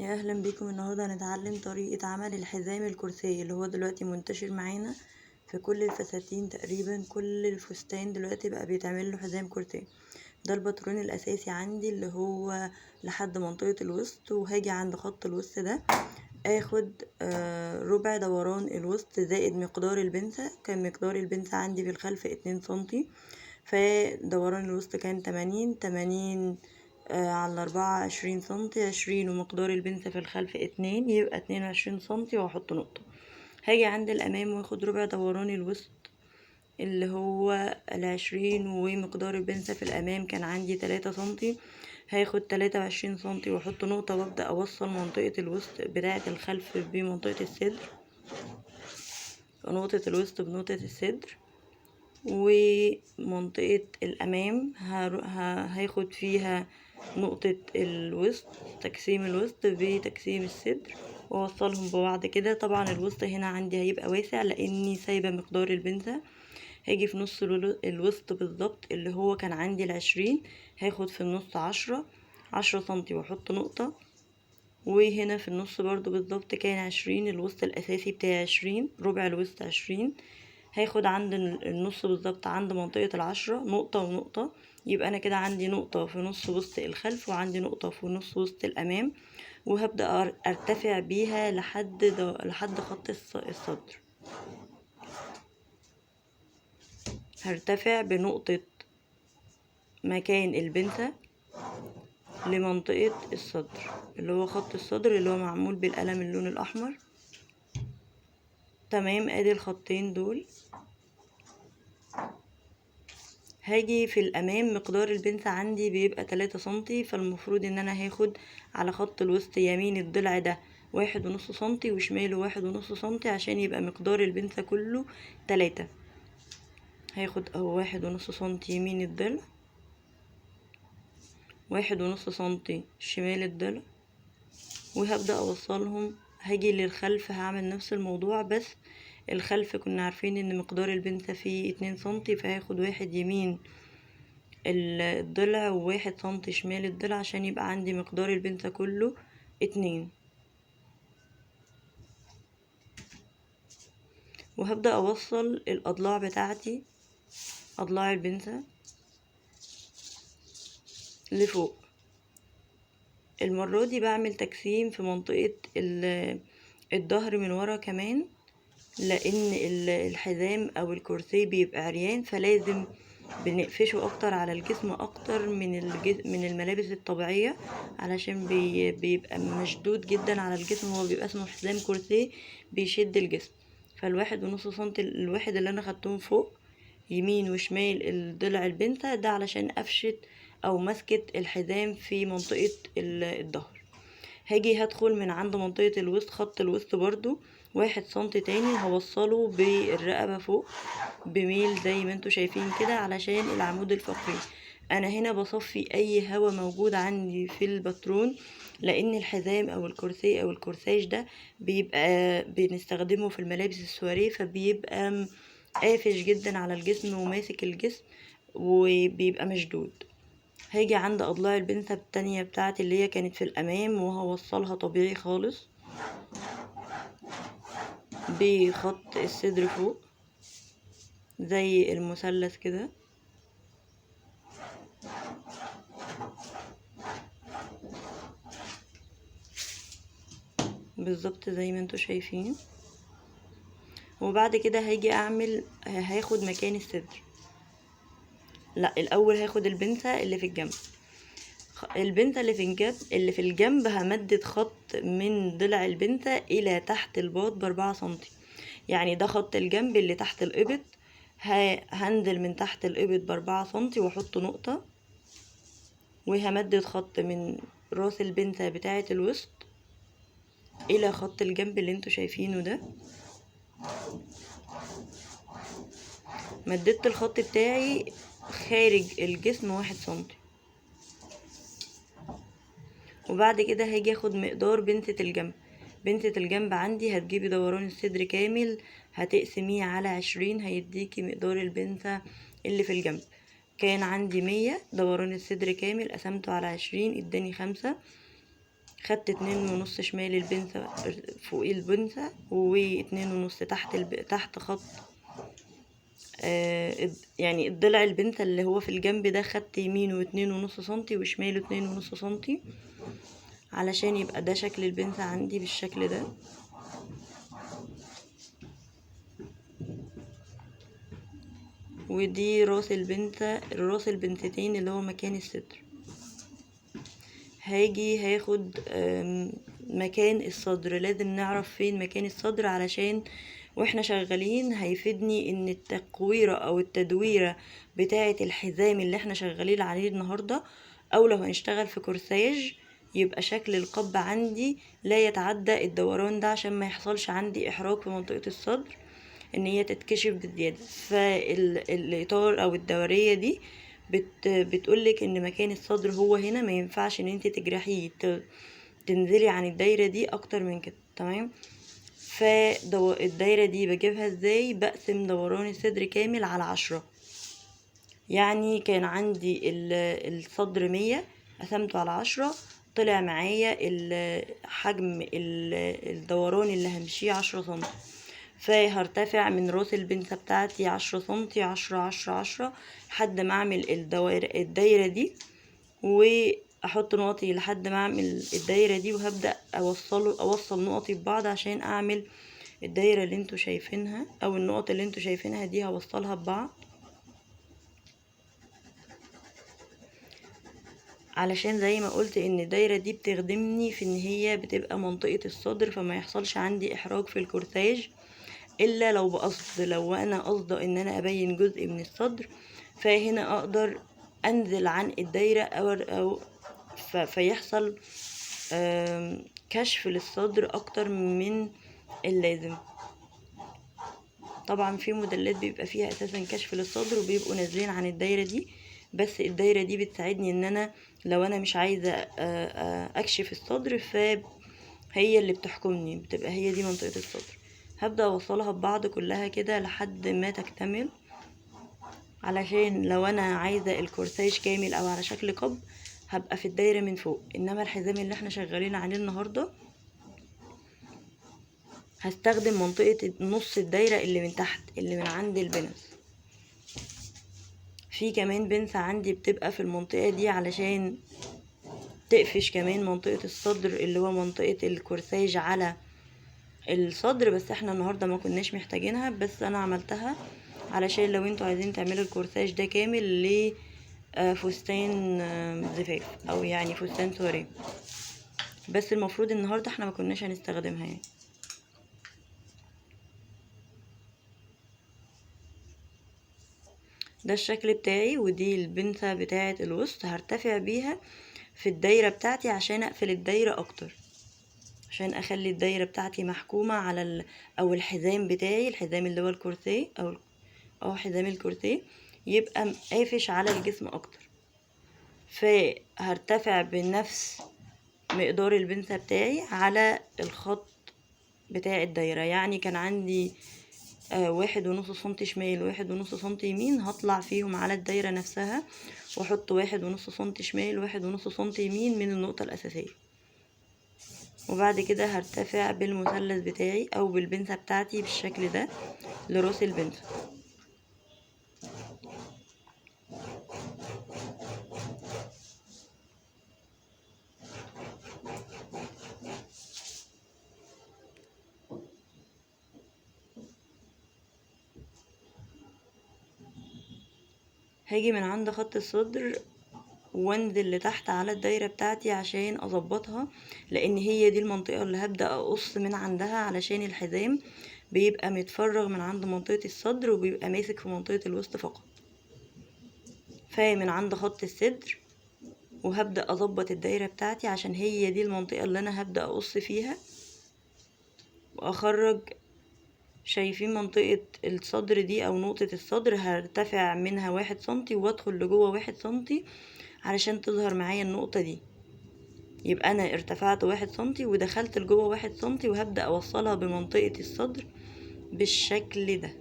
يا اهلا بيكم. النهارده هنتعلم طريقة عمل الحزام الكرسي اللي هو دلوقتي منتشر معانا في كل الفساتين تقريبا. كل الفستان دلوقتي بقى بيتعمل له حزام كرسي. ده الباترون الاساسي عندي اللي هو لحد منطقة الوسط، وهاجي عند خط الوسط ده اخد ربع دوران الوسط زائد مقدار البنسة. كان مقدار البنسة عندي في الخلف 2 سنتي، فدوران الوسط كان 80 على 24 سنتي، 20 ومقدار البنسة في الخلف 2، يبقى 22 سنتي، وهحط نقطة. هاجي عند الأمام واخد ربع دوران الوسط اللي هو 20، ومقدار البنسة في الأمام كان عندي 3 سنتي، هاخد 23 سنتي واحط نقطة، وابدأ اوصل منطقة الوسط بتاعة الخلف بمنطقة الصدر، ونقطة الوسط بنقطة الصدر، ومنطقة الأمام هاخد فيها نقطة الوسط، تقسيم الوسط بتقسيم الصدر، واوصلهم ببعض كده. طبعا الوسط هنا عندي هيبقى واسع لاني سايبة مقدار البنسة. هاجي في نص الوسط بالظبط اللي هو كان عندي 20، هاخد في النص 10 سنتي واحط نقطة، وهنا في النص برضو بالظبط كان 20، الوسط الأساسي بتاعي 20، ربع الوسط 20، هاخد عند النص بالظبط عند منطقة 10 نقطة ونقطة، يبقى أنا كده عندي نقطة في نص وسط الخلف وعندي نقطة في نص وسط الأمام، وهبدأ أرتفع بيها لحد خط الصدر. هرتفع بنقطة مكان البنسة لمنطقة الصدر اللي هو خط الصدر اللي هو معمول بالقلم اللون الأحمر. تمام، ادي الخطين دول. هاجي في الامام مقدار البنسة عندي بيبقى 3 سنتي، فالمفروض ان انا هاخد على خط الوسط يمين الضلع ده 1.5 سنتي وشماله 1.5 سنتي عشان يبقى مقدار البنسة كله 3. هاخد اهو 1.5 سنتي يمين الضلع، 1.5 سنتي شمال الضلع، وهبدأ اوصلهم. هاجي للخلف هعمل نفس الموضوع، بس الخلف كنا عارفين ان مقدار البنسة فيه 2 سنتي، فهاخد 1 يمين الضلع و1 سنتي شمال الضلع عشان يبقى عندي مقدار البنسة كله 2. وهبدأ اوصل الاضلاع بتاعتي، اضلاع البنسة لفوق. المرة دي بعمل تجسيم في منطقة الظهر من ورا كمان، لان الحزام او الكرسي بيبقى عريان، فلازم بنقفشه اكتر على الجسم اكتر من الملابس الطبيعية، علشان بيبقى مشدود جدا على الجسم. هو بيبقى اسمه حزام كرسي بيشد الجسم. فال1.5 سنتي الواحد اللي انا خدتهم فوق يمين وشمال الضلع البنسة ده علشان افشت او مسكت الحزام في منطقة الظهر. هاجي هدخل من عند منطقة الوسط، خط الوسط برضو 1 سنتي تاني، هوصله بالرقبة فوق بميل زي ما انتوا شايفين كده علشان العمود الفقري. انا هنا بصفي اي هوا موجود عندي في الباترون، لان الحزام او الكرسي او الكورساج ده بيبقى بنستخدمه في الملابس السواريه، فبيبقى قافش جدا على الجسم وماسك الجسم وبيبقى مشدود. هاجي عند اضلاع البنسة التانية بتاعتي اللي هي كانت في الامام، وهوصلها طبيعي خالص بخط الصدر فوق زي المثلث كده. بالظبط زي ما انتوا شايفين. وبعد كده هاجي هاخد مكان الصدر. لا، الاول هاخد البنسة اللي في الجنب. البنسة اللي في الجنب همدد خط من ضلع البنسة الى تحت الباط ب4 سنتي، يعني ده خط الجنب اللي تحت الإبط. هنزل من تحت الإبط ب4 سنتي واحط نقطة، وهمدد خط من راس البنسة بتاعة الوسط الى خط الجنب اللي انتوا شايفينه ده. مددت الخط بتاعي خارج الجسم 1 سنتي. وبعد كده هاجي اخد مقدار بنسة الجنب. بنسة الجنب عندي هتجيبي دوران الصدر كامل هتقسميه على 20، هيديكي مقدار البنسة اللي في الجنب. كان عندي 100 دوران الصدر كامل، قسمته على 20 اداني 5. خدت 2.5 شمال البنسة فوق البنسة، و2.5 تحت خط يعني الضلع البنسة اللي هو في الجنب ده، خدت يمينه 2.5 سنتي وشماله 2.5 سنتي، علشان يبقى ده شكل البنسة عندي بالشكل ده. ودي راس البنسة، راس البنستين اللي هو مكان الصدر. هاخد مكان الصدر. لازم نعرف فين مكان الصدر، علشان واحنا شغالين هيفيدني ان التقويرة او التدويرة بتاعة الحزام اللي احنا شغالين عليه النهاردة، او لو هنشتغل في كورساج، يبقى شكل القب عندي لا يتعدى الدوران ده، عشان ما يحصلش عندي احراج في منطقة الصدر ان هي تتكشف بزيادة. فالاطار او الدورية دي بتقولك ان مكان الصدر هو هنا، ما ينفعش ان انت تجرحيه تنزلي عن الدايرة دي اكتر من كده. تمام. فالدايرة دي بجيبها ازاي؟ بقسم دوران الصدر كامل على 10. يعني كان عندي الصدر 100، قسمته على 10، طلع معايا حجم الدوران اللي همشيه 10 سم. فهرتفع من راس البنسة بتاعتي 10 سنتي، 10 10 10، لحد ما اعمل الدايرة دي، واحط نقطي لحد ما اعمل الدايرة دي، وهبدأ اوصل نقطي ببعض عشان اعمل الدايرة اللي انتوا شايفينها، او النقط اللي انتوا شايفينها دي هوصلها ببعض، علشان زي ما قلت ان الدايرة دي بتخدمني في ان هي بتبقى منطقة الصدر، فما يحصلش عندي احراج في الكورتاج، الا لو بقصد. لو انا قصده ان انا ابين جزء من الصدر، فهنا اقدر انزل عن الدايرة او فيحصل كشف للصدر اكتر من اللازم. طبعا في موديلات بيبقى فيها اساسا كشف للصدر وبيبقوا نازلين عن الدايرة دي، بس الدايرة دي بتساعدني ان انا لو انا مش عايزة اكشف الصدر، فهي اللي بتحكمني، بتبقى هي دي منطقة الصدر. هبدأ اوصلها ببعض كلها كده لحد ما تكتمل، علشان لو انا عايزة الكورساج كامل او على شكل قب هبقى في الدايرة من فوق. انما الحزام اللي احنا شغالين عليه النهاردة هستخدم منطقة نص الدايرة اللي من تحت، اللي من عند البنس. في كمان بنسة عندي بتبقى في المنطقة دي علشان تقفش كمان منطقة الصدر، اللي هو منطقة الكورساج على الصدر، بس احنا النهاردة ما كناش محتاجينها، بس انا عملتها علشان لو انتوا عايزين تعملوا الكورساج ده كامل لفستان زفاف، او يعني فستان سوري، بس المفروض النهاردة احنا ما كناش هنستخدمها يعني. ده الشكل بتاعي، ودي البنسة بتاعة الوسط هرتفع بيها في الدايرة بتاعتي عشان اقفل الدايرة اكتر، عشان اخلي الدايرة بتاعتي محكومة على او الحزام بتاعي، الحزام اللي هو الكورسيه او حزام الكورسيه يبقى قافش على الجسم اكتر. فهرتفع بنفس مقدار البنسة بتاعي على الخط بتاع الدايرة. يعني كان عندي 1.5 سنتي شمال 1.5 سنتي يمين، هطلع فيهم على الدايرة نفسها واحط 1.5 سنتي شمال 1.5 سنتي يمين من النقطة الأساسية، وبعد كده هرتفع بالمثلث بتاعي او بالبنسة بتاعتي بالشكل ده لراس البنسة. هاجي من عند خط الصدر وانزل لتحت على الدايرة بتاعتي عشان اظبطها، لان هي دي المنطقة اللي هبدأ اقص من عندها، علشان الحزام بيبقى متفرغ من عند منطقة الصدر وبيبقى ماسك في منطقة الوسط فقط. فمن عند خط الصدر وهبدأ اظبط الدايرة بتاعتي عشان هي دي المنطقة اللي انا هبدأ اقص فيها واخرج. شايفين منطقة الصدر دي او نقطة الصدر هرتفع منها 1 سنتي وادخل لجوه 1 سنتي علشان تظهر معايا النقطة دي. يبقى انا ارتفعت 1 سنتي ودخلت لجوه 1 سنتي، وهبدأ اوصلها بمنطقة الصدر بالشكل ده.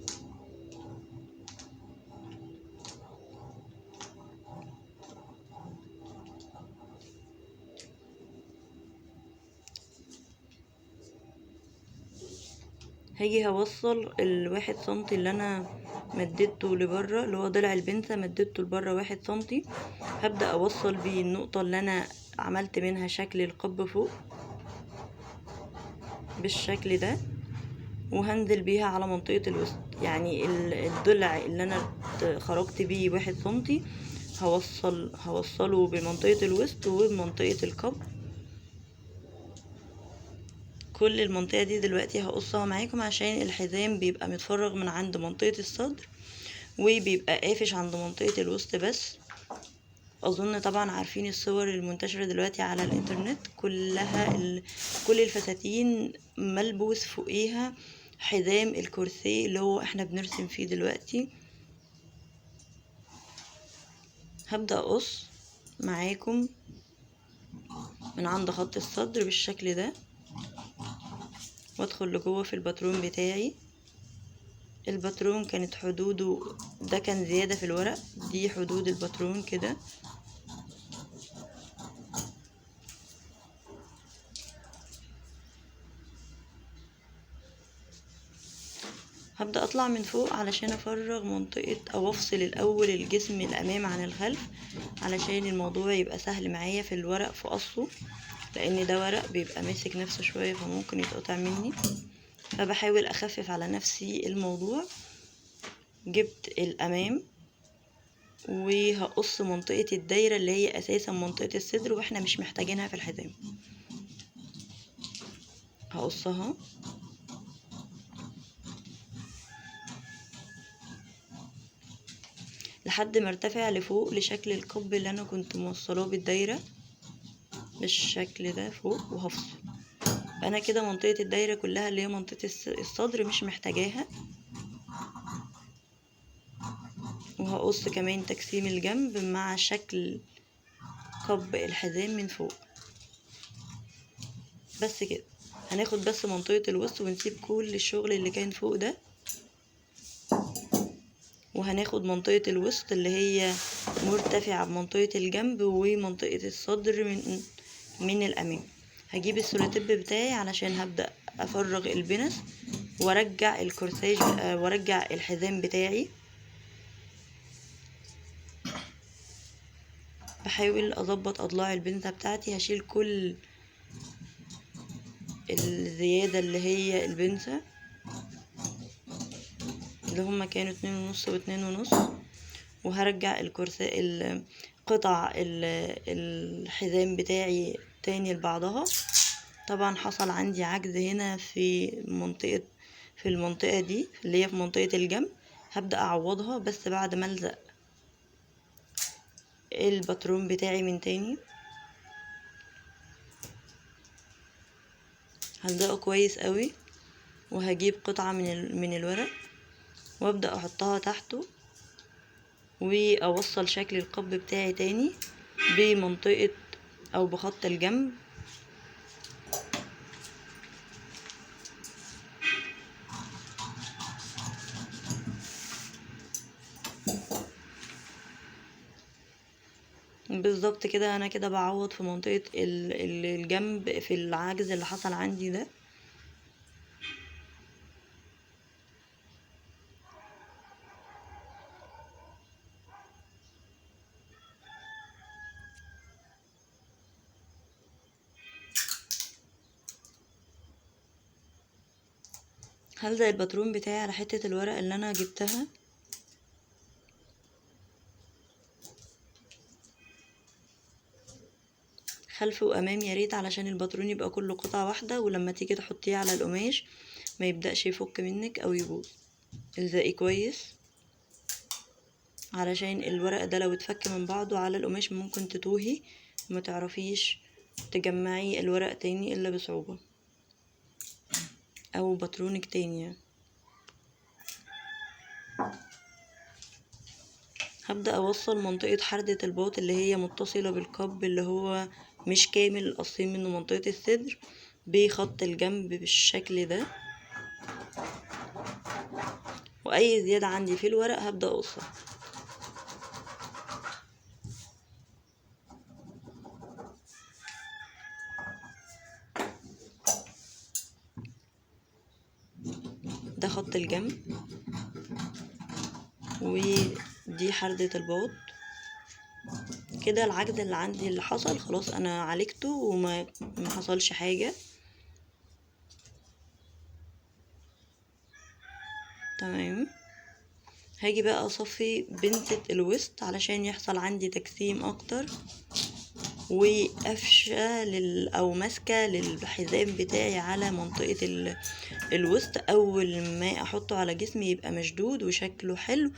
هاجي هوصل الواحد سنتي اللي انا مددته لبره، اللي هو ضلع البنسة مددته لبره 1 سنتي. هبدأ اوصل بيه النقطة اللي انا عملت منها شكل القب فوق بالشكل ده، وهنزل بيها على منطقة الوسط. يعني الضلع اللي انا خرجت بيه 1 سنتي هوصله بمنطقة الوسط وبمنطقة القب. كل المنطقة دي دلوقتي هقصها معاكم عشان الحزام بيبقى متفرغ من عند منطقة الصدر وبيبقى قافش عند منطقة الوسط بس. اظن طبعا عارفين الصور المنتشرة دلوقتي على الانترنت كلها، كل الفساتين ملبوس فوقيها حزام الكورسيه اللي هو احنا بنرسم فيه دلوقتي. هبدأ اقص معاكم من عند خط الصدر بالشكل ده، وادخل لجوه في الباترون بتاعي. الباترون كانت حدوده، ده كان زيادة في الورق، دي حدود الباترون كده. هبدأ اطلع من فوق علشان افرغ منطقة او افصل الاول الجسم الامام عن الخلف، علشان الموضوع يبقى سهل معايا في الورق في قصه، لان ده ورق بيبقى ماسك نفسه شوية فممكن يتقطع مني، فبحاول اخفف على نفسي الموضوع. جبت الامام وهقص منطقة الدايرة اللي هي اساسا منطقة الصدر واحنا مش محتاجينها في الحزام. هقصها لحد ما ارتفع لفوق لشكل القب اللي انا كنت موصلاه بالدايرة بالشكل ده فوق، وهفصل. انا كده منطقة الدايرة كلها اللي هي منطقة الصدر مش محتاجاها. وهقص كمان تجسيم الجنب مع شكل قب الحزام من فوق بس كده. هناخد بس منطقة الوسط ونسيب كل الشغل اللي كان فوق ده، وهناخد منطقة الوسط اللي هي مرتفعة بمنطقة الجنب ومنطقة الصدر من الأمام. هجيب السولوتيب بتاعي علشان هبدأ أفرغ البنس وارجع الكورساج وارجع الحزام بتاعي. بحاول اظبط اضلاع البنسة بتاعتي، هشيل كل الزيادة اللي هي البنسة اللي هما كانوا 2.5 و2.5، وهرجع قطع الحزام بتاعي تاني لبعضها. طبعا حصل عندي عجز هنا في المنطقة دي اللي هي في منطقة الجنب، هبدأ اعوضها بس بعد ما الزق الباترون بتاعي من تاني. هلزقه كويس قوي، وهجيب قطعة من الورق وابدأ احطها تحته، واوصل شكل القب بتاعي تاني بمنطقة او بخط الجنب. بالظبط كده، انا كده بعوض في منطقة الجنب في العجز اللي حصل عندي ده. هلزق الباترون بتاعي على حتة الورق اللي انا جبتها، خلف وامام يا ريت، علشان الباترون يبقى كله قطعة واحدة، ولما تيجي تحطيه على القماش ما يبدأش يفك منك او يبوظ. الزقي كويس علشان الورق ده لو اتفك من بعضه على القماش ممكن تتوهي وما تعرفيش تجمعي الورق تاني الا بصعوبة، او باترونك تاني يعني. هبدأ اوصل منطقة حردة الباط اللي هي متصلة بالقب اللي هو مش كامل، قاصين منه منطقة الصدر بخط الجنب بالشكل ده. واي زيادة عندي في الورق هبدأ اقصها. ده خط الجنب، ودي حردة الباط. كده العجز اللي عندي اللي حصل خلاص انا عالجته وما حصلش حاجة. تمام. هاجي بقى اصفي بنسة الوسط علشان يحصل عندي تجسيم اكتر وقفشة او ماسكة للحزام بتاعي على منطقة الوسط. اول ما احطه على جسمي يبقى مشدود وشكله حلو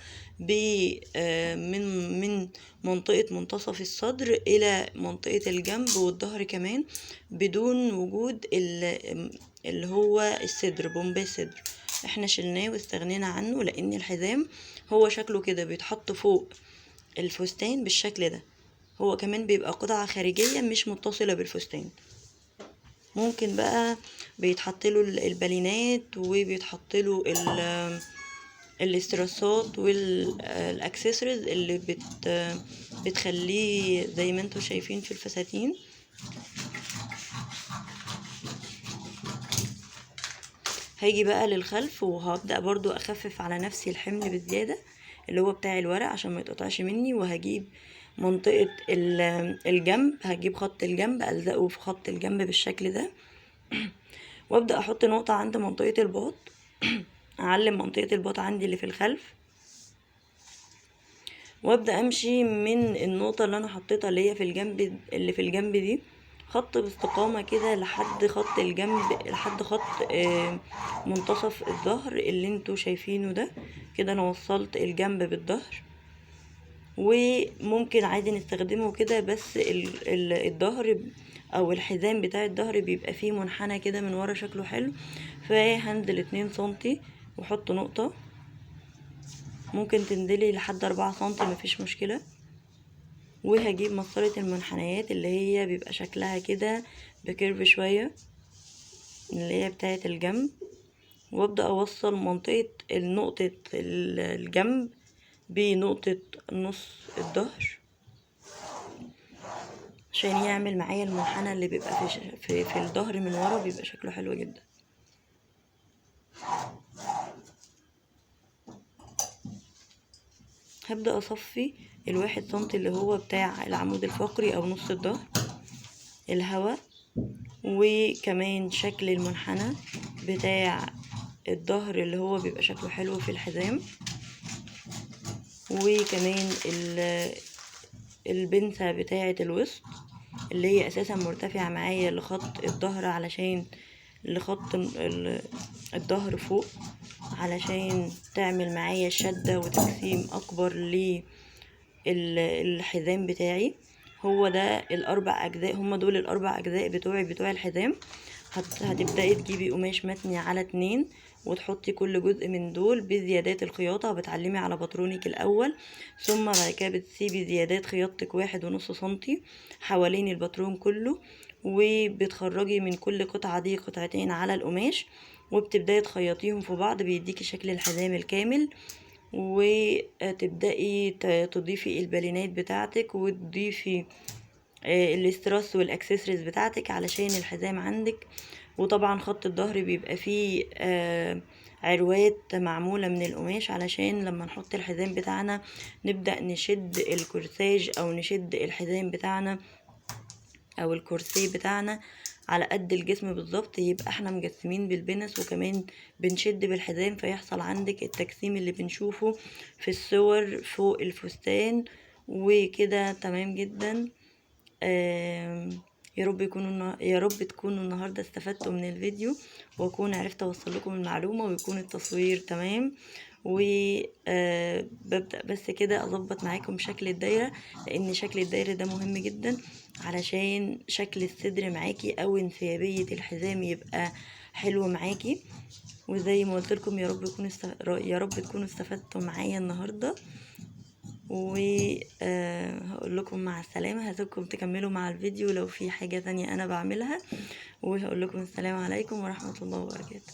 من منطقة منتصف الصدر الى منطقة الجنب والظهر كمان، بدون وجود اللي هو الصدر، بومبي الصدر احنا شلناه واستغنينا عنه، لان الحزام هو شكله كده بيتحط فوق الفستان بالشكل ده. هو كمان بيبقى قطعة خارجية مش متصلة بالفستان. ممكن بقى بيتحطله البالينات وبيتحطله الاستراسات والاكسسوارز اللي بتخليه زي ما انتوا شايفين في الفساتين. هاجي بقى للخلف وهبدأ برضو اخفف على نفسي الحمل بزيادة اللي هو بتاع الورق عشان ما يتقطعش مني، وهجيب منطقة الجنب، هجيب خط الجنب ألزقه في خط الجنب بالشكل ده وابدأ احط نقطة عند منطقة الباط اعلم منطقة الباط عندي اللي في الخلف، وابدأ امشي من النقطة اللي انا حطيتها اللي هي اللي في الجنب دي خط باستقامة كده لحد خط الجنب، لحد خط منتصف الظهر اللي انتوا شايفينه ده. كده انا وصلت الجنب بالظهر، وممكن عادي نستخدمه كده، بس الظهر او الحزام بتاع الظهر بيبقى فيه منحنى كده من ورا شكله حلو، فهنزل 2 سنتي واحط نقطة، ممكن تنزلي لحد 4 سنتي مفيش مشكلة. وهجيب مسطرة المنحنيات اللي هي بيبقى شكلها كده بكيرف شوية اللي هي بتاعة الجنب، وابدأ اوصل منطقة نقطة الجنب بنقطة نص الظهر عشان يعمل معايا المنحنى اللي بيبقى في الظهر من ورا، بيبقى شكله حلو جدا. هبدأ اصفي 1 سنتي اللي هو بتاع العمود الفقري او نص الظهر الهوا، وكمان شكل المنحنى بتاع الظهر اللي هو بيبقى شكله حلو في الحزام، وكمان البنسة بتاعة الوسط اللي هي اساسا مرتفعة معايا لخط الظهر علشان لخط الظهر فوق علشان تعمل معايا شدة وتجسيم اكبر للحزام بتاعي. هو ده الاربع اجزاء، هما دول الاربع اجزاء بتوع الحزام. هتبدأي تجيبي قماش متني على 2 وتحطي كل جزء من دول بزيادات الخياطة، بتعلمي على باترونك الاول، ثم بعد كده بتسيبي زيادات خياطتك 1.5 سنتي حوالين الباترون كله، وبتخرجي من كل قطعة دي قطعتين على القماش وبتبدأي تخيطيهم في بعض، بيديكي شكل الحزام الكامل. وتبدأي تضيفي البالينات بتاعتك وتضيفي الاستراس والاكسسوارز بتاعتك علشان الحزام عندك. وطبعا خط الظهر بيبقى فيه عروات معمولة من القماش علشان لما نحط الحزام بتاعنا نبدأ نشد الكورساج او نشد الحزام بتاعنا او الكورسيه بتاعنا على قد الجسم بالظبط، يبقى احنا مجسمين بالبنس وكمان بنشد بالحزام، فيحصل عندك التجسيم اللي بنشوفه في الصور فوق الفستان. وكده تمام جدا. يا رب تكونوا النهارده استفدتوا من الفيديو، واكون عرفت اوصل لكم المعلومه، ويكون التصوير تمام. وببدأ بس كده اظبط معاكم شكل الدايره، لان شكل الدايره ده مهم جدا علشان شكل الصدر معاكي او انسيابيه الحزام يبقى حلو معاكي. وزي ما قلت لكم يا رب تكونوا استفدتوا معايا النهارده، وهقول لكم مع السلامة. هسيبكم تكملوا مع الفيديو لو في حاجة تانية أنا بعملها، وهقول لكم السلام عليكم ورحمة الله وبركاته.